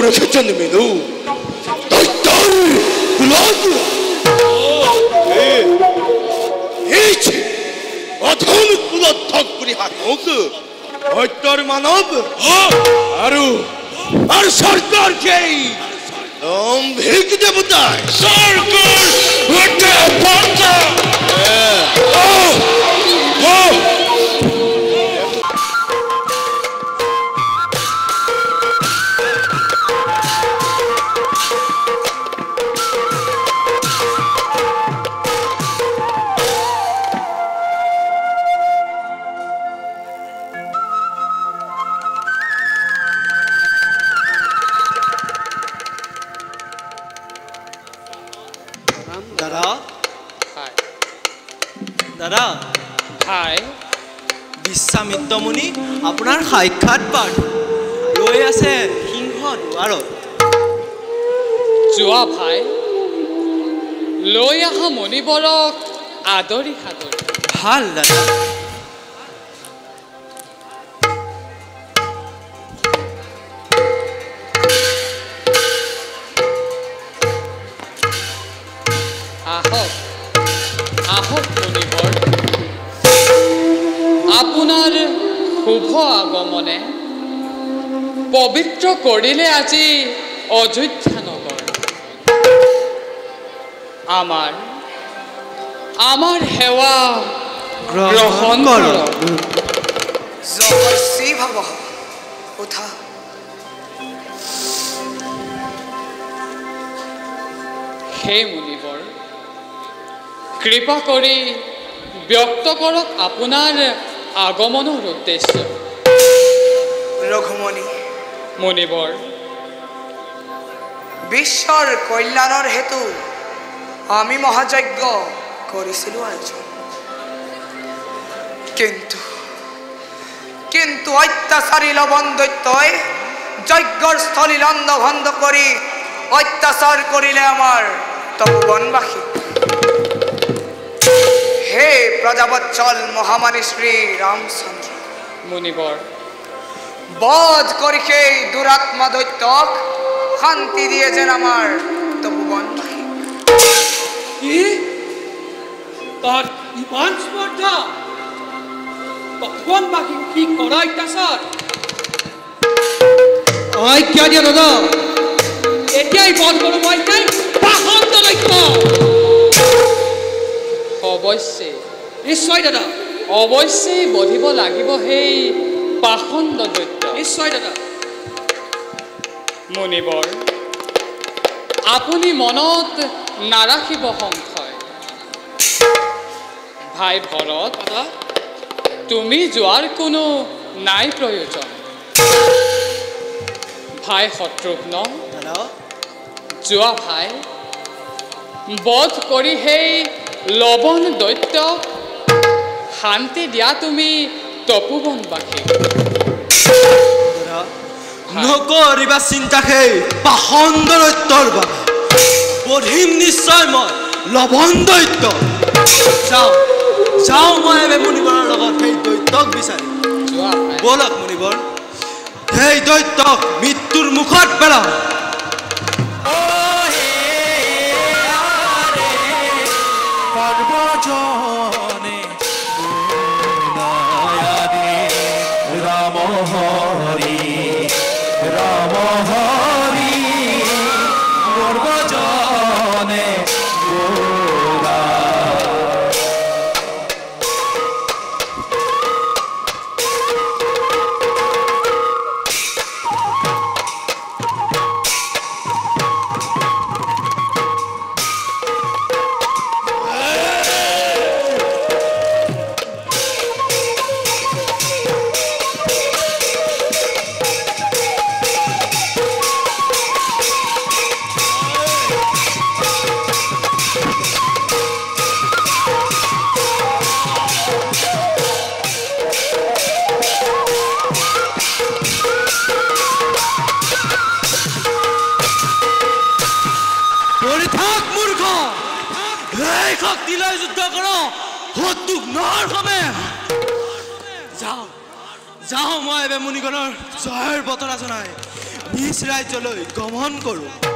ৰেখেছেন menu অধম কুলদ্ধক পৰিহাৰক দৈত্যৰ মানব R সৰকাৰ কেই দম্ভিক দেবতায় সৰকাৰ বিশ্বামিত্ৰ মুনি আপোনাৰ সাক্ষাৎ পাঠ ৰৈ আছে সিংহ দুৱাৰত যোৱা ভাই লৈ আহা মণিবৰক আদৰি সাদৰি ভাল দাদা আহক আহক মণিবৰ আপোনাৰ শুভ আগমনে পবিত্ৰ কৰিলে আজি অযোধ্যা নগৰ আমাৰ সেৱা গ্ৰহণ কৰক জয়শ্ৰী ভৱ উঠা হে মুনিবৰ কৃপা কৰি ব্যক্ত কৰক আপোনাৰ আগমনৰ উদ্দেশ্য ৰঘুমণি মুনিবৰ বিশ্বৰ কল্যাণৰ হেতু আমি মহাযজ্ঞ কৰিছিলোঁ আয়োজন কিন্তু অত্যাচাৰী লবণ দৈত্যই যজ্ঞৰ স্থলী লণ্ড ভণ্ড কৰি অত্যাচাৰ কৰিলে আমাৰ তপোবনবাসী হে প্ৰজাবৎসল মহামানী শ্ৰী ৰামচন্দ্ৰ মুনিবৰ বধ কৰি সেই দুৰাত্মা দৈত্যক শান্তি দিয়ে যেন আমাৰ তপোবনবাসী তার ইমান স্পর্ধা তপোবনবাসী কি করা অত্যাচার আজ্ঞা দিয়া দাদা এতিয়াই বধ করো মই তাই পাখন্দ দৈত্য অৱশ্যে নিশ্চয় দাদা অৱশ্যেই বধিব লাগিব সেই পাখণ্ড দৈত্য নিশ্চয় দাদা মুনিবৰ আপুনি মনত নাৰাখিব সংশয় ভাই ভৰত দাদা তুমি যোৱাৰ কোনো নাই প্ৰয়োজন ভাই শত্ৰুঘ্ন দাদা যোৱা ভাই বধ কৰি সেই লবণ দৈত্য শান্তি দিয়া তুমি তপোবনবাসী দাদা নকৰিবা চিন্তা সেই পাখণ্ড দৈত্যৰ বাবে বধিম নিশ্চয় মই লবণ দৈত্য যাওঁ মই এবে মুনিবৰৰ লগত সেই দৈত্যক বিচাৰি যোৱা ভাই বলক মুনিবৰ সেই দৈত্যক মৃত্যুৰ মুখত পেলাওঁ সৰ্বজনে ৰাম হৰি ৰাম হৰি সৰ্বজনে যাওঁ মই এবে মুনিগণৰ জয়ৰ বতৰা জনাই নিজ ৰাজ্যলৈ গমন কৰোঁ।